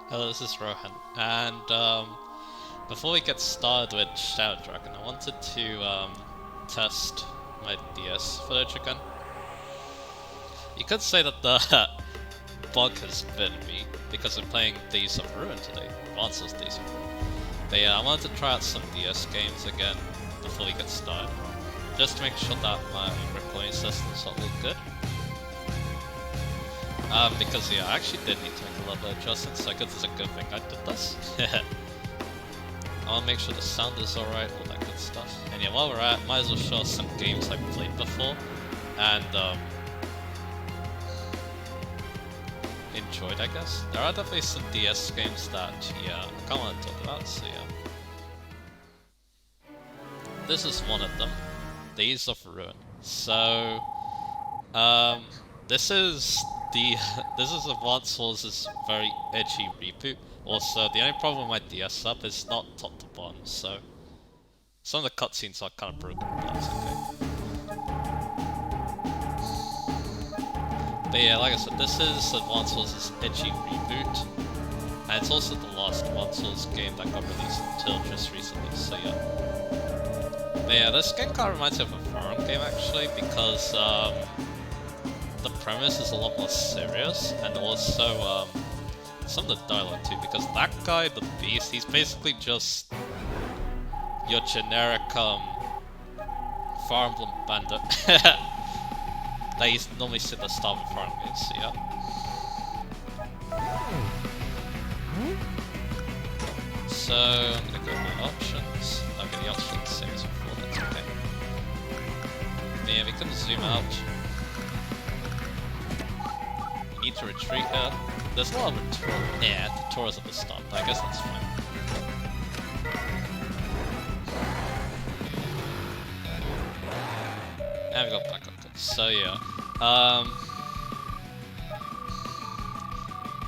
Hello, this is Rohan, and before we get started with Shadow Dragon, I wanted to test my DS footage again. You could say that the bug has bitten me because I'm playing Days of Ruin today, Advances Days of Ruin. But yeah, I wanted to try out some DS games again before we get started, just to make sure that my recording system's all good. Because yeah, I actually did need to make a little bit of adjustments, so I guess it's a good thing I did this. I want to make sure the sound is alright, all that good stuff. And yeah, while we're at it, might as well show some games I've played before, and enjoyed, I guess. There are definitely some DS games that, yeah, I kinda want to talk about, so yeah. This is one of them, Days of Ruin. So, this is this is Advance Wars' very edgy reboot. Also, the only problem with my DS setup is not top to bottom, so some of the cutscenes are kind of broken, but that's okay. But yeah, like I said, this is Advance Wars' edgy reboot, and it's also the last Advance Wars game that got released until just recently, so yeah. But yeah, this game kind of reminds me of a foreign game actually, because the premise is a lot more serious, and also some of the dialogue too, because that guy, the Beast, he's basically just your generic Fire Emblem bandit that you normally see at the start of Fire Emblem games, so yeah. So I'm gonna go to my options. Okay, the options same as before, that's okay. But yeah, we can zoom out. We need to retreat here. There's a lot of tutorials at the start, but I guess that's fine. And we got back up good. So yeah.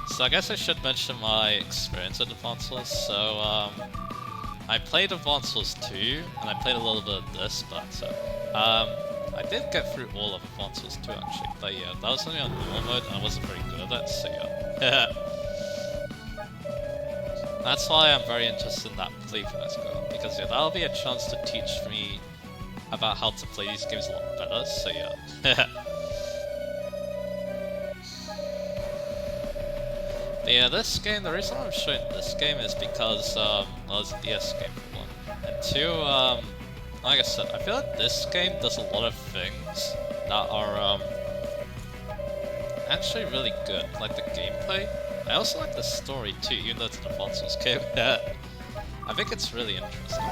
So I guess I should mention my experience with Advance Wars. So I played Advance Wars 2, and I played a little bit of this, but I did get through all of Advance Wars 2 actually, but yeah, that was only on normal mode and I wasn't very good at it, so yeah. That's why I'm very interested in that playthrough that's going on, because yeah, that'll be a chance to teach me about how to play these games a lot better, so yeah. But yeah, this game, the reason I'm showing this game is because, well, it's a DS game for one, and two, like I said, I feel like this game does a lot of things that are actually really good, like the gameplay. I also like the story too, even though it's an Advance Wars game. I think it's really interesting.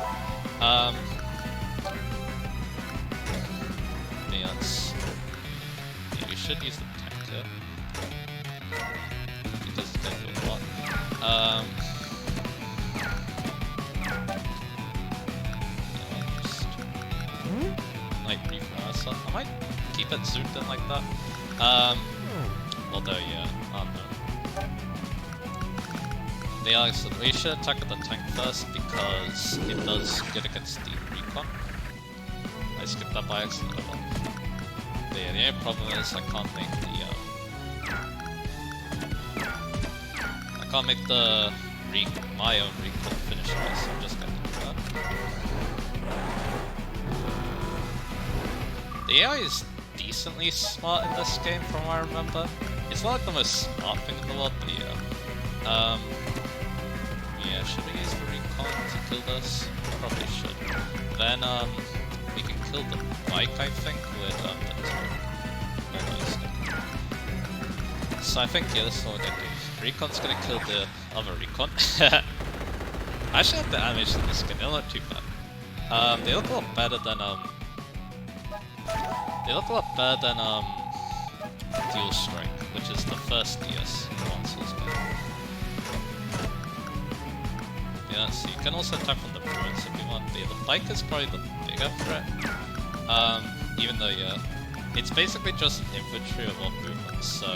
Yeah, we should use the tank here, because it's gonna do a lot. Might refresh myself. I might keep it zoomed in like that. Although, yeah, I don't know. But yeah, like I said, we should attack at the tank first because it does good against the recon. I skipped that by accident. But yeah, the only problem is I can't make the my own recon finish, so I'm just gonna do that. The AI is decently smart in this game, from what I remember. It's not like the most smart thing in the world, but yeah. Yeah, should we use the recon to kill this? Probably should. Then, we can kill the bike, I think, with, the turret. So I think, yeah, this is what we're gonna do. Recon's gonna kill the other recon. I actually have the animation in this skin, they're not too bad. They look a lot better than, Dual Strike, which is the first DS consoles game. Yeah, let's see. You can also attack from the ruins if you want. The bike is probably the bigger threat. Even though, yeah, it's basically just infantry of all movements, so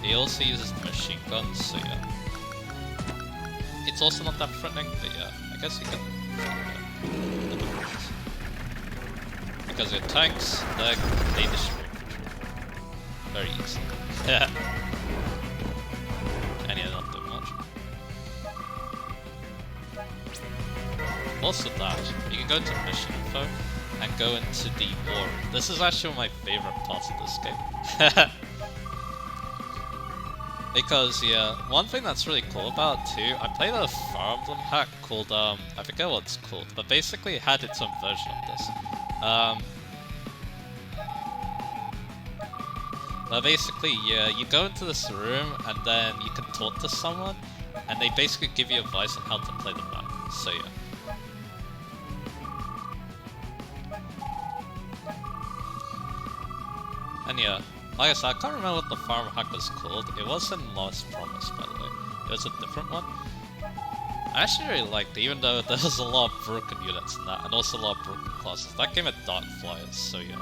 it also uses machine guns, so yeah. It's also not that threatening, but yeah, I guess you can. Because your tanks, they destroy infantry very easily. And yeah, not doing much. also that, you can go into mission info and go into the war. This is actually one of my favorite parts of this game. Because, yeah, one thing that's really cool about it too, I played a Fire Emblem hack called, I forget what it's called, but basically it had its own version of this. But basically, yeah, you go into this room and then you can talk to someone, and they basically give you advice on how to play the map, so yeah. And yeah, like I said, I can't remember what the farm hack was called. It wasn't Lost Promise, by the way. It was a different one. I actually really liked it, even though there was a lot of broken units in that, and also a lot of broken classes. That game had Dark Flyers, so yeah.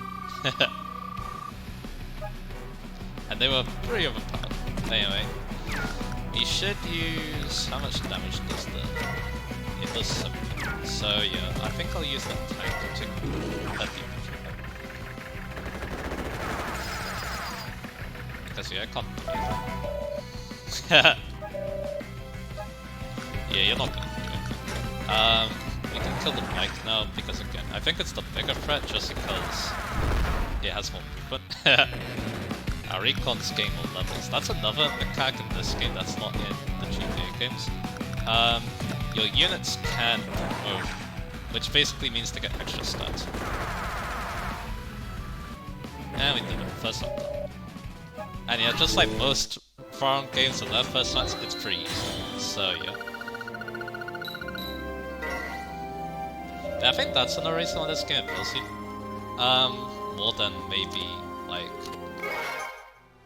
And they were pretty overpowered. Anyway, you should use... How much damage does the... It does 70. So yeah, I think I'll use that tank to let people kill it. Because yeah, I can't do anything. Yeah, you're not gonna do anything. We can kill the bike now, because again, I think it's the bigger threat just because it has more movement. Our recons gain more levels. That's another mechanic in this game that's not in the GTA games. Your units can move, which basically means they get extra stats. And we did it, first one done. And yeah, just like most farm games and their first ones, it's pretty easy. So yeah. And I think that's another reason why this game appeals to you. More than maybe like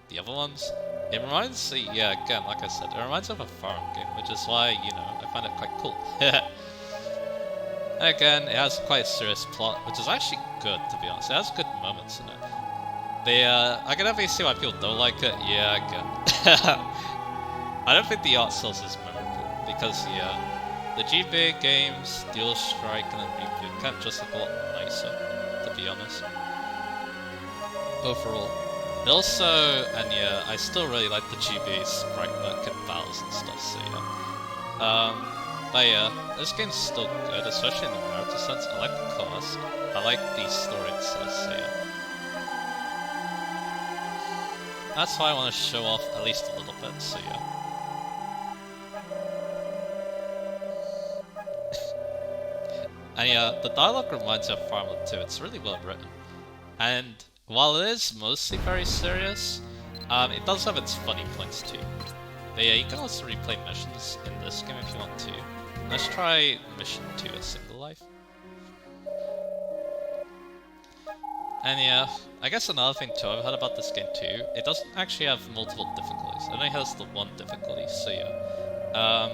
the other ones. It reminds me, yeah, again, like I said, it reminds me of a farm game, which is why, you know, I find it quite cool. And again, it has quite a serious plot, which is actually good, to be honest. It has good moments in it. I can definitely see why people don't like it. Yeah, again. I don't think the art style is memorable, because, yeah, the GBA games, Dual Strike, and then Reboot Camp just look a lot nicer, to be honest. Overall. And also, and yeah, I still really like the GBA sprite work and battles and stuff, so yeah. But yeah, this game's still good, especially in the narrative sense. I like the cast, I like the story itself, so yeah. That's why I want to show off at least a little bit, so yeah. And yeah, the dialogue reminds me of Fire Emblem 2, it's really well written. And while it is mostly very serious, it does have its funny points too. But yeah, you can also replay missions in this game if you want to. Let's try mission 2, a single life. And yeah, I guess another thing too I've heard about this game too, it doesn't actually have multiple difficulties. It only has the one difficulty, so yeah.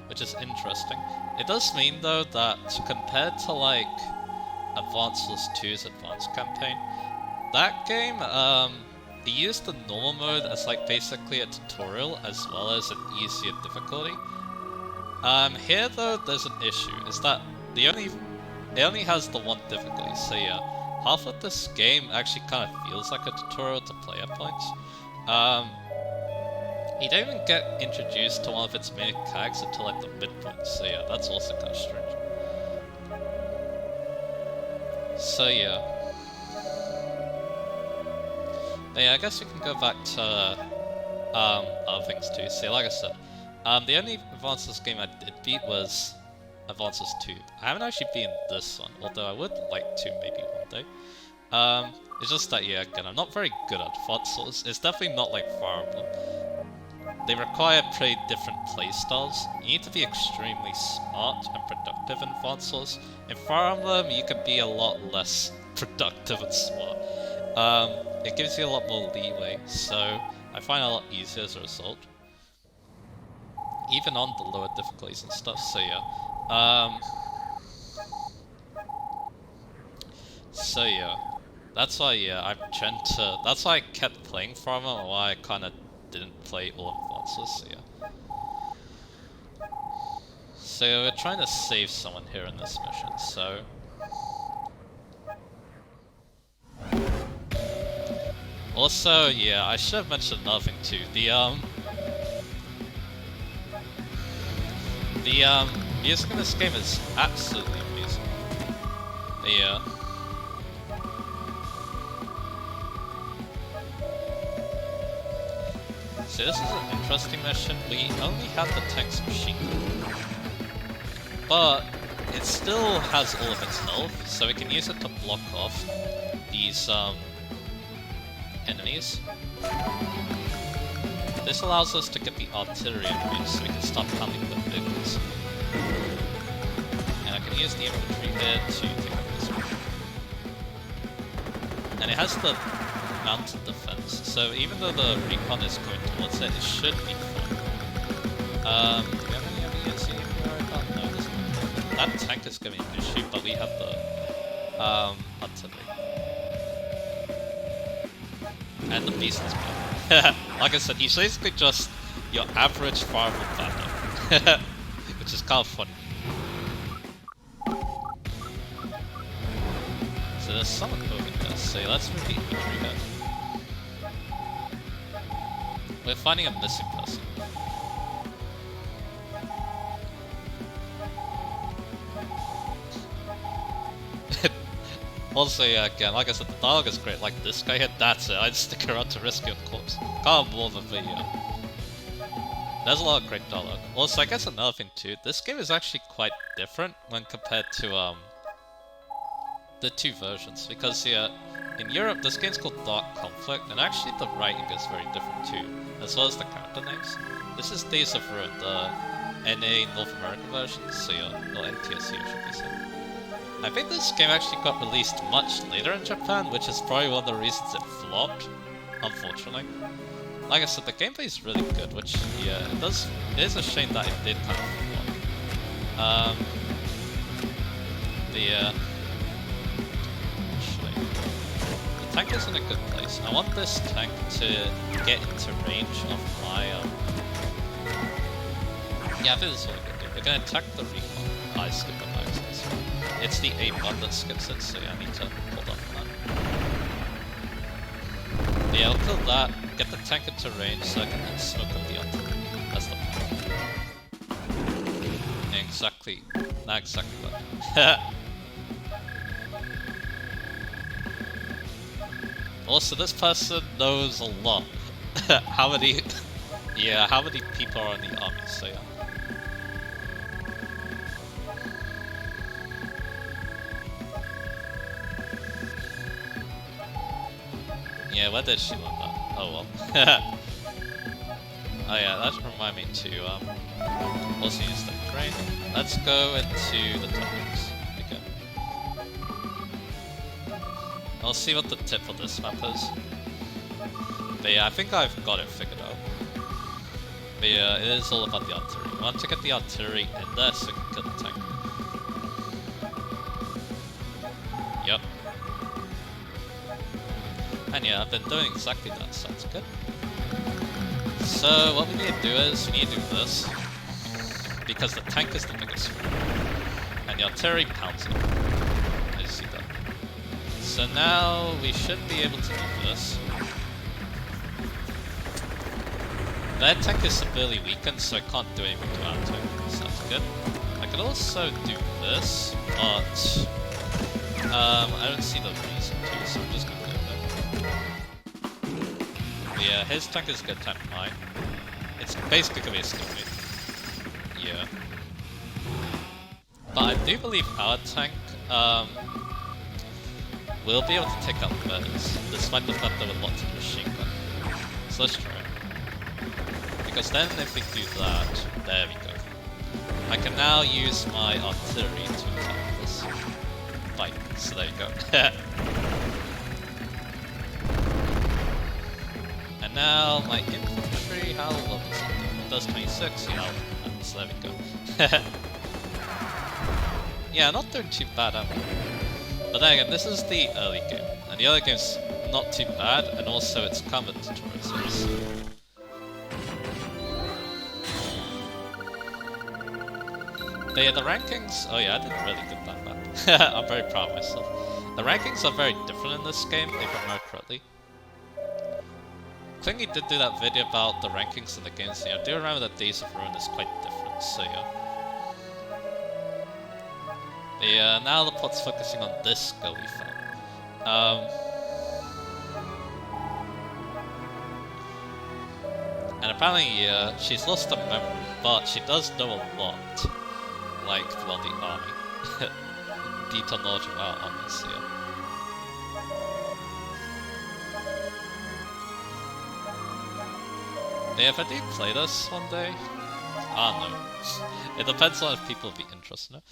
Which is interesting. It does mean though that compared to like Advance Wars 2's Advanced Campaign, that game, it used the normal mode as like basically a tutorial as well as an easier difficulty. Here though, there's an issue, is that it only has the one difficulty, so yeah, half of this game actually kind of feels like a tutorial to player points. You don't even get introduced to one of its main mechanics until like the midpoint, so yeah, that's also kind of strange. So yeah. But yeah, I guess we can go back to other things too. So like I said, the only Advance Wars game I did beat was Advance Wars 2. I haven't actually beaten this one, although I would like to maybe one day. It's just that, yeah, again, I'm not very good at Advance Wars. It's definitely not like Fire Emblem. They require pretty different playstyles. You need to be extremely smart and productive in Advance Wars. In Fire Emblem, you can be a lot less productive and smart. It gives you a lot more leeway, so I find it a lot easier as a result. Even on the lower difficulties and stuff, so yeah. So yeah. That's why, yeah, that's why I kept playing Fire Emblem, and why I kinda didn't play all Advance Wars, so yeah. So we're trying to save someone here in this mission, so... Also, yeah, I should have mentioned another thing too. The music in this game is absolutely amazing. Yeah. So this is an interesting mission. We only have the tank's machine gun, but it still has all of its health, so we can use it to block off these enemies. This allows us to get the artillery in range, so we can start pounding the vehicles. And I can use the infantry here to take out this one. And it has the mounted defense, so even though the recon is going towards it, it should be fine. Do we have any evidence here? No, there's not. That tank is going to be an issue, but we have the artillery. And the beast is bad. Like I said, he's basically just your average fireable bandit. Which is kind of funny. So there's someone over there, so let's move the infantry here. We're finding a missing person. Also, yeah, again, like I said, the dialogue is great. Like this guy here, that's it. I'd stick around to rescue a corpse. Can't bother the video. There's a lot of great dialogue. Also, I guess another thing too, this game is actually quite different when compared to the two versions, because yeah, in Europe this game's called Dark Conflict, and actually the writing is very different too, as well as the character names. This is Days of Ruin, the NA North American version, so yeah, or NTSC should be said. I think this game actually got released much later in Japan, which is probably one of the reasons it flopped, unfortunately. Like I said, the gameplay is really good, which, yeah, it is a shame that it did kind of flop. The tank is in a good place. I want this tank to get into range of my, yeah, I think this is what we're gonna do. We're gonna attack the recon. I skip it by accident. It's the A button that skips it, so yeah, I need to hold on for that. Yeah, I'll kill that, get the tank into range so I can then smoke up the artillery. That's the plan. Exactly. Not exactly that. Also, this person knows a lot. How many... yeah, how many people are in the army, so yeah. Yeah, where did she learn that? Oh well. Oh yeah, that should remind me to also use the crane. Let's go into the topics again. I'll see what the tip for this map is. But yeah, I think I've got it figured out. But yeah, it is all about the artillery. We want to get the artillery in there so we can kill the tank. Yep. And yeah, I've been doing exactly that, so that's good. So what we need to do is, we need to do this, because the tank is the biggest one, and the artillery pounds it, as you see that. So now we should be able to do this. Their tank is severely weakened, so I can't do anything to our tank, so that's good. I could also do this, but I don't see the reason to, so I'm just gonna do it. Yeah, his tank is a good tank for mine. It's basically gonna be a skipmate. Yeah. But I do believe our tank will be able to take out theirs, despite the fact that we're locked in the machine gun. So let's try it. Because then if we do that, there we go. I can now use my artillery to attack this bike. So there you go. And now my infantry, how low is it? It does 26, yeah, so there we go. Yeah, not doing too bad, am I? But then again, this is the early game, and the other game's not too bad, and also it's combat tutorials. But yeah, the rankings, oh yeah, I did really good that map. I'm very proud of myself. The rankings are very different in this game, if I remember correctly. Clingy did do that video about the rankings in the games, and I do remember that Days of Ruin is quite different, so yeah. Yeah, now the plot's focusing on this girl we found. And apparently, yeah, she's lost her memory, but she does know a lot. Like, well, the army. Detailed knowledge of our armies, yeah. Yeah, if I do play this one day, I don't know. It depends on if people would be interested in it.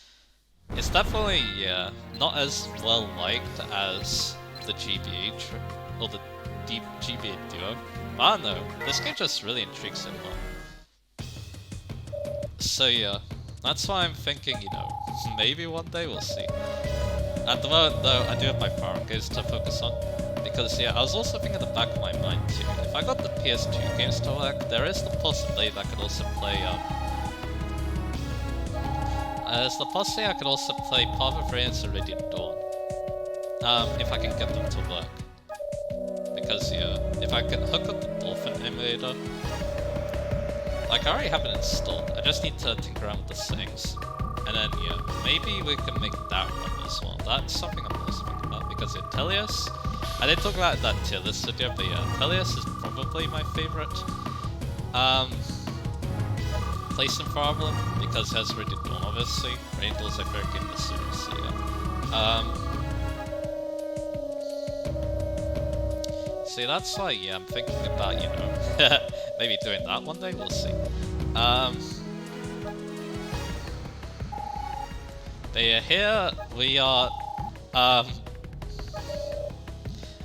It's definitely, yeah, not as well liked as the GBH or the GBA Duo. I don't know, this game just really intrigues me a lot. So yeah, that's why I'm thinking, you know, maybe one day we'll see. At the moment though, I do have my foreign games to focus on. Because yeah, I was also thinking in the back of my mind too, if I got the PS2 games to work, there is the possibility that I could also play, there's the possibility I could also play Path of Radiance and Radiant Dawn. If I can get them to work. Because yeah, if I can hook up the Dolphin emulator, like I already have it installed, I just need to tinker around with the settings. And then yeah, maybe we can make that run as well. That's something I'm also thinking about, because Atelius, I did talk about that tier list video, but yeah, Atelius is probably my favorite place in Fire Emblem, because it has Radiant Dawn obviously. Radiant Dawn is like very good in the series, so yeah. See, that's why, yeah, I'm thinking about, you know, maybe doing that one day, we'll see. But yeah, here we are,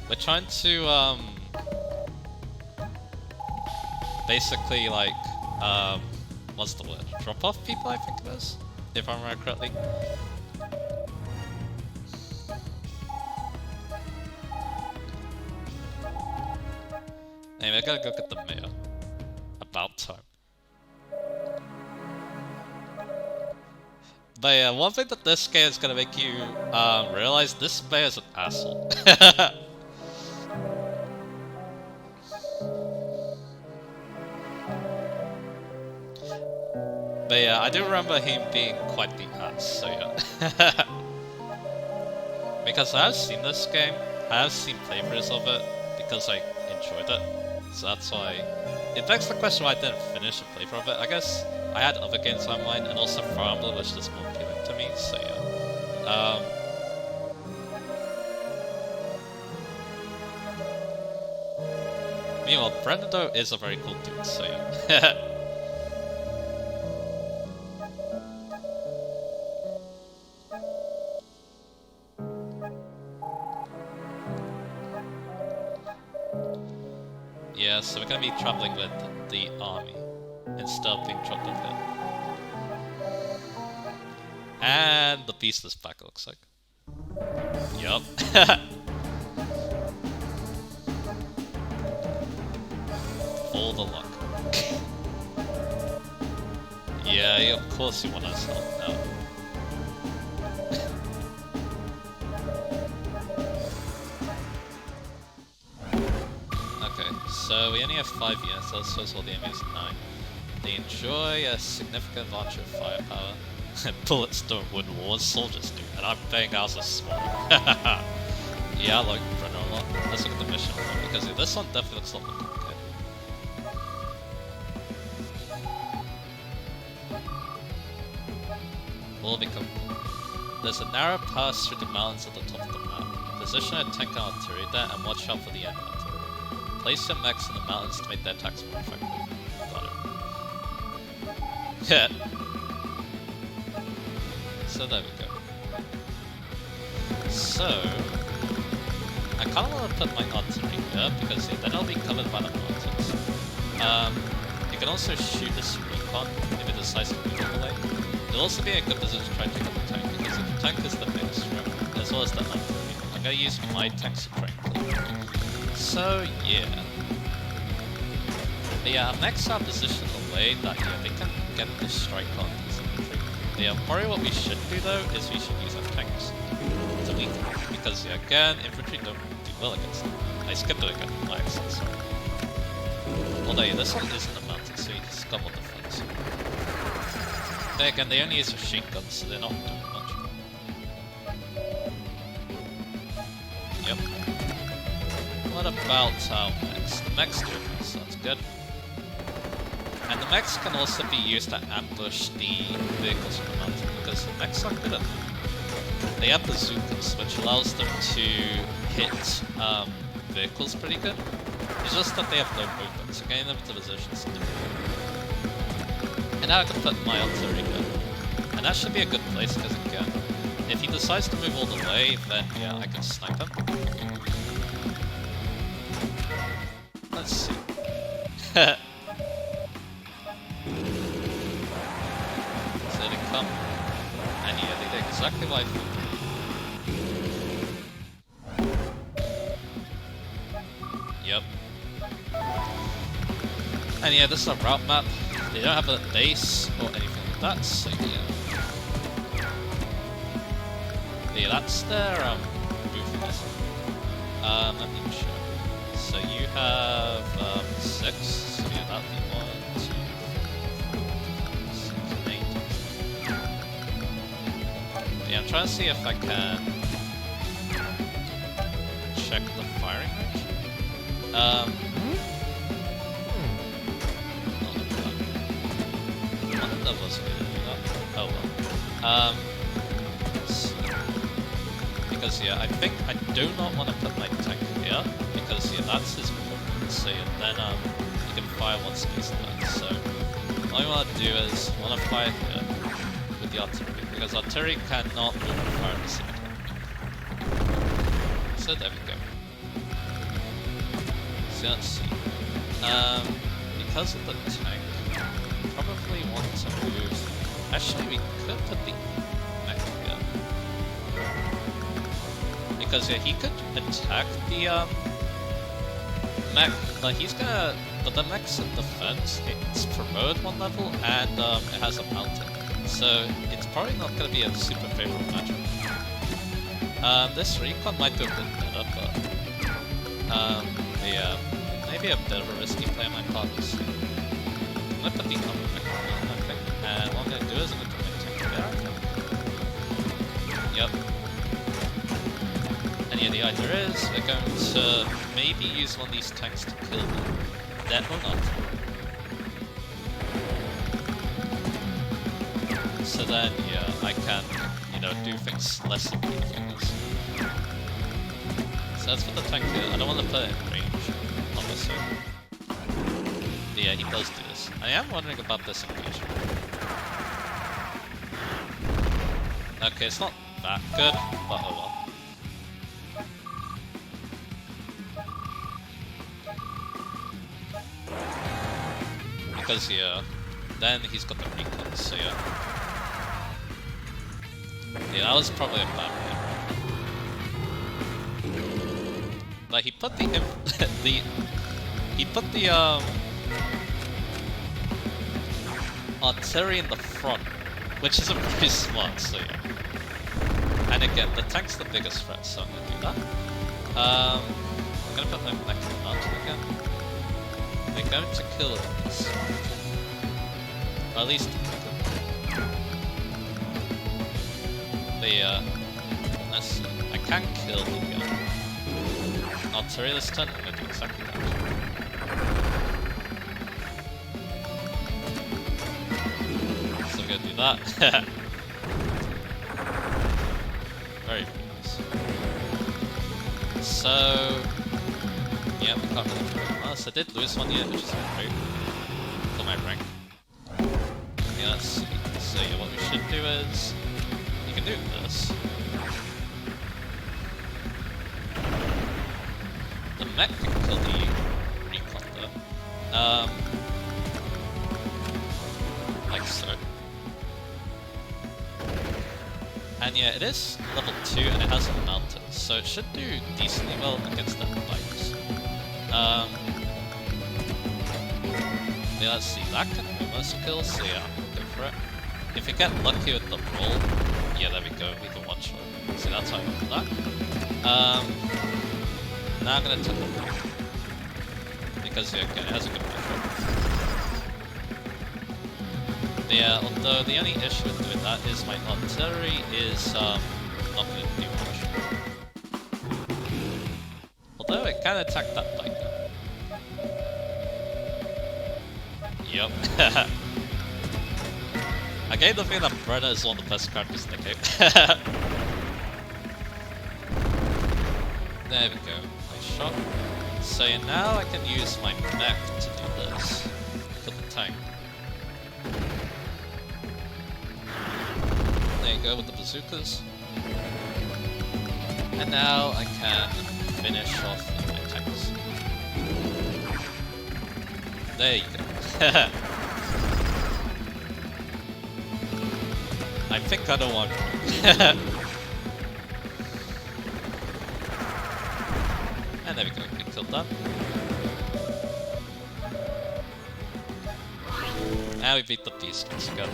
we're trying to, basically, like, what's the word? Drop off people, I think it is, if I remember correctly. Anyway, I gotta go get the mayor. About time. But yeah, one thing that this game is gonna make you realize, this mayor is an asshole. But yeah, I do remember him being quite the ass, so yeah. Because I have seen this game, I have seen playthroughs of it, because I enjoyed it. So that's why it begs the question why I didn't finish a playthrough of it. I guess I had other games on mind, and also Fire Emblem was just more appealing to me, so yeah. Meanwhile, Brendan though is a very cool dude, so yeah. Yeah, so we're gonna be traveling with the army instead of being dropped up here. And the beast is back, it looks like. Yup. All the luck. Yeah, of course you want us help now. So we only have 5 units, so let's all the enemies 9. They enjoy a significant advantage of firepower. Bullets don't win wars, soldiers do, and I'm paying ours as small. Yeah, I like Brenner a lot. Let's look at the mission one, because this one definitely looks a lot more complicated. Will become. There's a narrow pass through the mountains at the top of the map. Position a tank and artillery there and watch out for the enemy. Place your mechs in the mountains to make their attacks more effective. Got it. Yeah. So there we go. So I kinda wanna put my artillery here because then I'll be covered by the mountains. You can also shoot this recon if it decides to move away. It'll also be a good position to try and take out the tank, because if the tank is the biggest threat, as well as the artillery, I'm gonna use my tanks to try and clear it. So yeah. But yeah, our mechs are positioned in a way that yeah, they can get the strike on these infantry. But yeah, probably what we should do though is we should use our tanks to weaken them. Because yeah, again, infantry don't do well against them. I skipped it again, my accent, sorry. Although yeah, this one is in the mountains, so you can scum on the fronts. But again, they only use machine guns, so they're not doing much. what about our mechs? The mechs do this, that's good. And the mechs can also be used to ambush the vehicles on the mountain, because the mechs are good at them. They have bazookas, which allows them to hit vehicles pretty good. It's just that they have no movement, so getting them to positions is difficult. And now I can put my artillery here. And that should be a good place, because again, if he decides to move all the way, then yeah, I can snipe him. Let's see. So they come. And yeah, they did exactly what I thought. Yep. And yeah, this is a route map. They don't have a base or anything like that, so yeah. Yeah, that's their booth. Let me check. So you have 6. So yeah, that'd be 1, 2, 4, 6, 8. Yeah, I'm trying to see if I can check the firing range. One of them was going to do that. Oh well. Because yeah, I think I do not want to put my tank here, because yeah, that's his movement, so yeah, then you can fire once he's done. So all I want to do is I want to fire here with the artillery, because artillery cannot move and fire at the same time. So there we go. So let's see. Because of the tank, I probably want to move. Actually, we could put the mech here. Because yeah, he could attack the mech, but he's gonna. But the mech's in defense. It's promoted 1 level, and it has a mountain, so it's probably not gonna be a super favorable matchup. This recon might do a bit better, but yeah, maybe a bit of a risky play on my part. I'm gonna put the other mech on, I think, and what I'm gonna do is I'm gonna put my tank there. Yep. And yeah, the idea is we're going to maybe use one of these tanks to kill them. Dead or not. So then, yeah, I can, you know, do things less impeding. So that's for the tank here. I don't want to put it in range, obviously. But yeah, he does do this. I am wondering about this engagement. Okay, it's not that good, but oh well. Because yeah, then he's got the recon, so yeah. Yeah, that was probably a bad hit. But he put the artillery in the front, which isn't very smart, so yeah. And again, the tank's the biggest threat, so I'm gonna do that. I'm gonna put my mech in the mountain again. They're going to kill this. Or at least let's see. I can kill the artillery this turn. I'm going to do exactly that. So I'm going to do that. Very nice. So yeah, we can't really do it. So I did lose one yet, which is great for my rank. Yeah, let's see. So yeah, what we should do is you can do this. The mech can kill the recon though. Like so. And yeah, it is level 2 and it has a mountain, so it should do decently well against the bikes. Yeah, let's see, that can almost kill, so yeah, go for it. If you get lucky with the roll, yeah, there we go, we can one shot. So that's how I got that. Now I'm gonna take the roll. Because yeah, again, it has a good control. Yeah, although the only issue with doing that is my artillery is not gonna do much. Although although it can attack that biker. Yup. I get the feeling that Brenna is one of the best characters in the game. There we go. Nice shot. So now I can use my mech to do this. For the tank. There you go with the bazookas. And now I can finish off with my tanks. There you go. I think I don't want to. And there we go, we killed that. Now we beat the beast once again.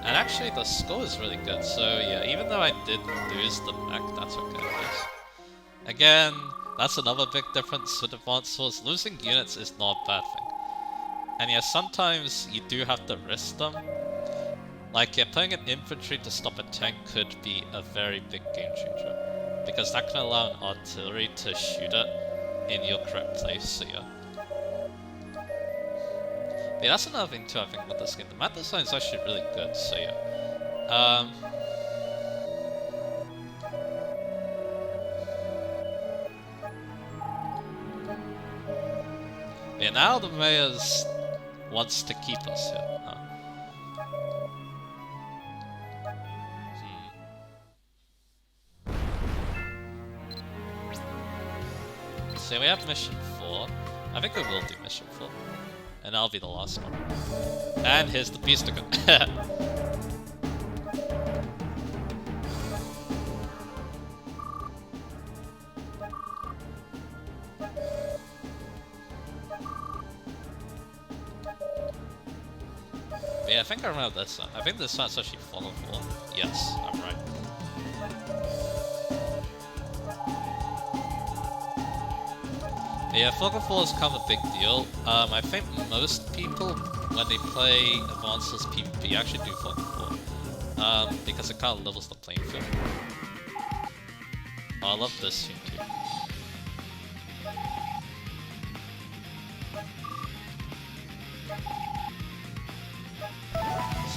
And actually the score is really good, so yeah, even though I did lose the mech, that's okay, I guess. Again, that's another big difference with Advanced Wars. Losing units is not a bad thing. And yeah, sometimes you do have to risk them. Like, yeah, putting an infantry to stop a tank could be a very big game changer. Because that can allow an artillery to shoot it in your correct place, so yeah. Yeah, that's another thing too, I think, with this game. The map design is actually really good, so yeah. Yeah, now the mayor's wants to keep us here. Huh? So we have mission 4. I think we will do mission 4. And that'll be the last one. And here's the beast again. Yeah, I think I remember this one. I think this one's actually Follow 4. Yes, I'm right. Yeah, Follow 4 is kind of a big deal. I think most people, when they play Advanced Wars PvP, actually do Follow 4. Because it kind of levels the playing field. Oh, I love this scene too.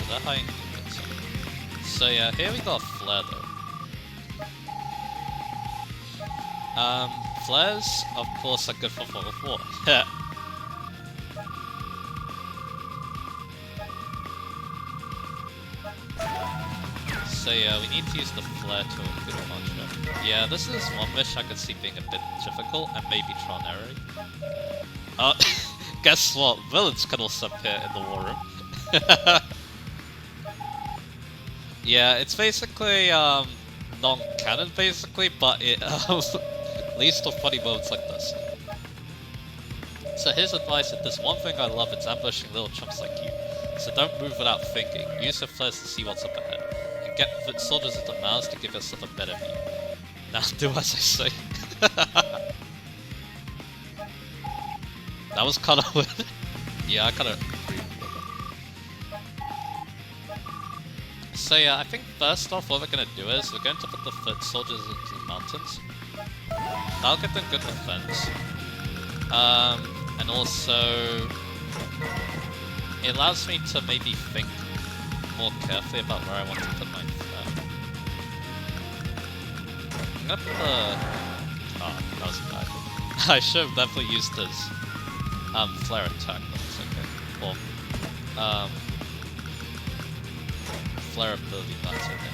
That high so yeah, here we got a flare though. Flares, of course, are good for Follow 4. So yeah, we need to use the flare to a good punch. Yeah, this is one mission I could see being a bit difficult and maybe Tronary. Guess what? Villains can also appear in the war room. Yeah, it's basically non-canon basically, but it leads to funny moments like this. So his advice is this one thing I love, it's ambushing little chumps like you. So don't move without thinking, use your flares to see what's up ahead, and get foot soldiers into mouths to give yourself a better view. Now do as I say. That was kind of weird. Yeah, I kind of agree with that. So yeah, I think first off what we're going to do is we're going to put the foot soldiers into the mountains. That'll get them good defense. And also it allows me to maybe think more carefully about where I want to put my flare. I'm gonna put the... Oh, that was bad. I should have definitely used his flare attack, but it's okay. Or flare ability, that's okay.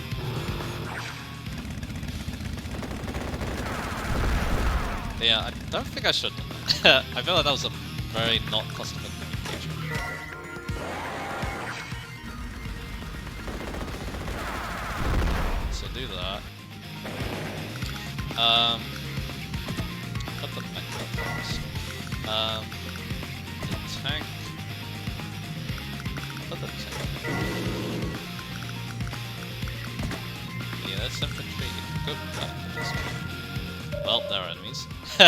But yeah, I don't think I should have done that. I feel like that was a very not cost-effective feature. So do that. Put the mech up first. The tank. Put the tank. Yeah, that's infantry. Good. Well, they're enemies. I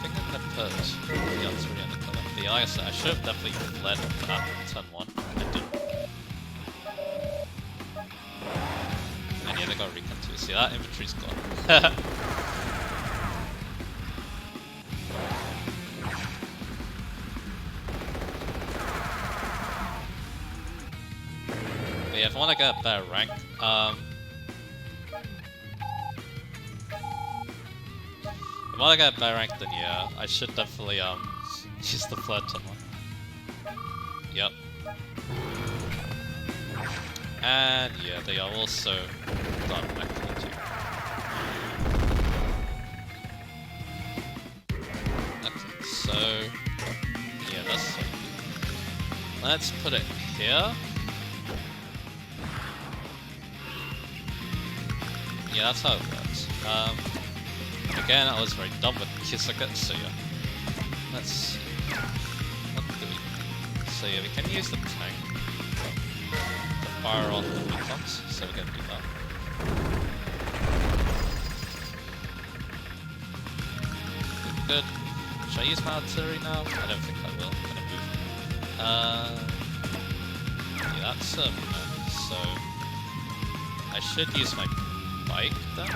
think I'm gonna put the artillery on the color. The ISA. I should have definitely fled that turn 1. I didn't. got recon too. See, that infantry's gone. But yeah, if I want to get a better rank, if I want to get a better rank, then yeah, I should definitely use the flare tunnel. Yep. And yeah, they are also done mech too. Okay, so yeah, that's so good. Let's put it here. Yeah, that's how it works. Again, I was very dumb with Kisaka, so yeah. Let's see. What do we do? So yeah, we can use the tank to fire on the recons, so we're gonna do that. Good. Should I use my artillery now? I don't think I will. I'm gonna move. Yeah, that's so I should use my bike then.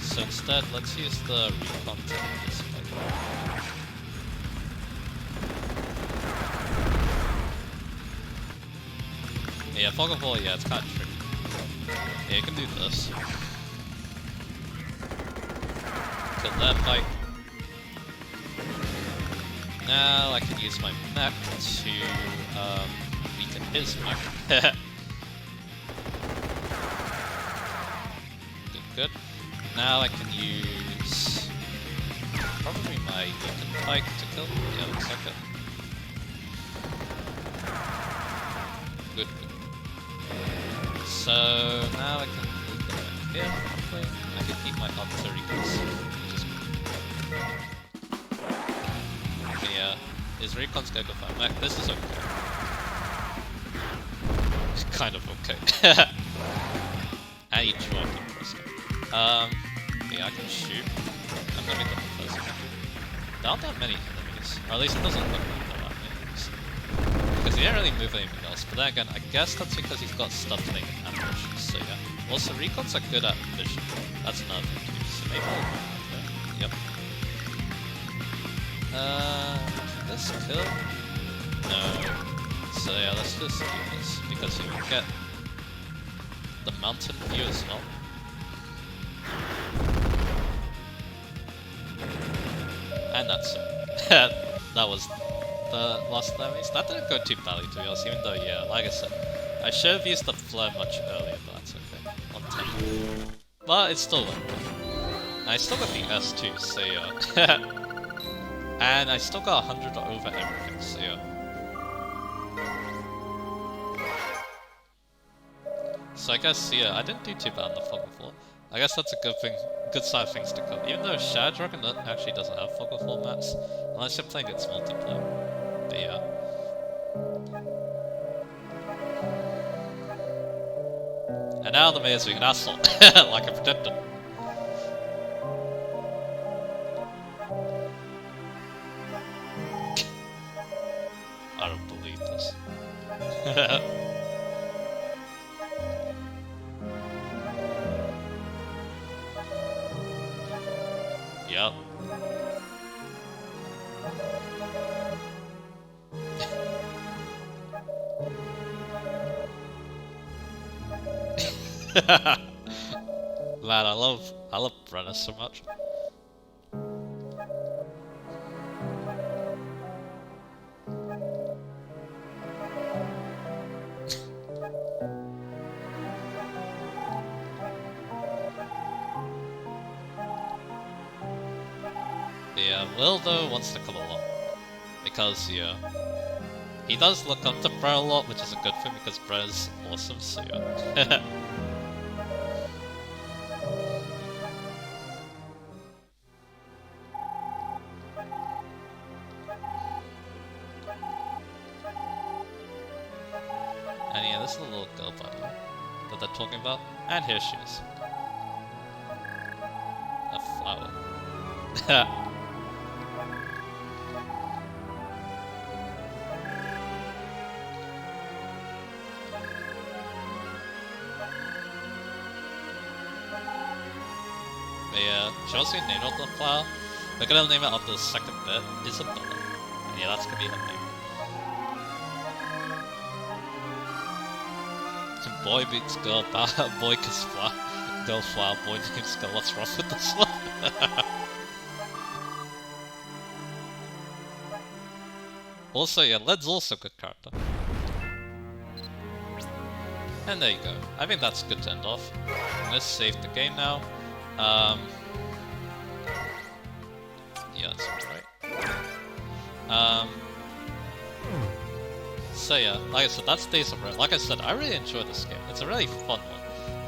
So instead, let's use the recon to this bike. Yeah, fog of war, yeah, it's kind of tricky. Yeah, you can do this. Kill that bike. Now I can use my mech to weaken his mech. Good. Now I can use probably my weakened bike to kill. Yeah, looks like it. Good. So now I can move the mech here. Hopefully, I can keep my artillery close. Yeah, his recon's gonna go for my mech. This is okay. It's kind of okay. And he joined the first one. Yeah, I can shoot. I'm gonna get the first one. There aren't that many enemies. Or at least it doesn't look like there are many enemies. Because he didn't really move anything else. But then again, I guess that's because he's got stuffing and ambush. So yeah. Also, recons are good at vision. That's another thing too. So maybe I'll go there. Yep. Can this kill? No. So yeah, let's just do this. Because you can get the mountain view as well. And that's it. That was the last damage. That didn't go too badly to be honest, even though, yeah, like I said, I should have used the flare much earlier, but that's okay. On 10. But it still went good. I still got the S too, so yeah. And I still got 100 over everything, so yeah. So I guess, yeah, I didn't do too bad on the fog before. I guess that's a good thing, good side of things to come. Even though Shadow Dragon actually doesn't have fog of war maps, unless you're playing its multiplayer. But yeah. And now the mayor's being an asshole, like I predicted. I don't believe this. Yep. Man, I love Brenna so much. Yeah, Will though wants to come along. Because, yeah, he does look up to Brenna a lot, which is a good thing because Brenna's awesome, so yeah. And yeah, this is a little girl buddy that they're talking about. And here she is. A flower. But yeah, she also named it the flower. We're gonna name it on the second bit, Isabella. And yeah, that's gonna be her name. Boy meets girl, boy kiss flower, girl flower, boy names girl. What's wrong with this one? Also, yeah, Led's also a good character. And there you go. I think that's good to end off. Let's save the game now. Yeah, that's right. So yeah, like I said, that's Days of Red. Like I said, I really enjoy this game. It's a really fun one.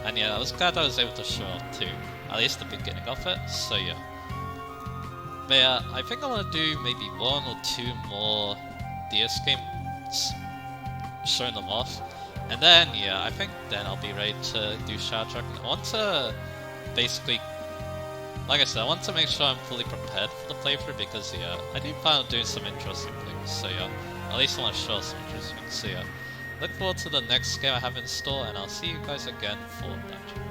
And yeah, I was glad I was able to show off too, at least the beginning of it. So yeah. But yeah, I think I want to do maybe 1 or 2 more DS games, showing them off. And then, yeah, I think then I'll be ready to do Shadow Dragon. I want to basically, like I said, I want to make sure I'm fully prepared for the playthrough because, yeah, I do plan on doing some interesting things. So yeah, at least I want to show some interesting things. So yeah, look forward to the next game I have in store, and I'll see you guys again for Dungeon.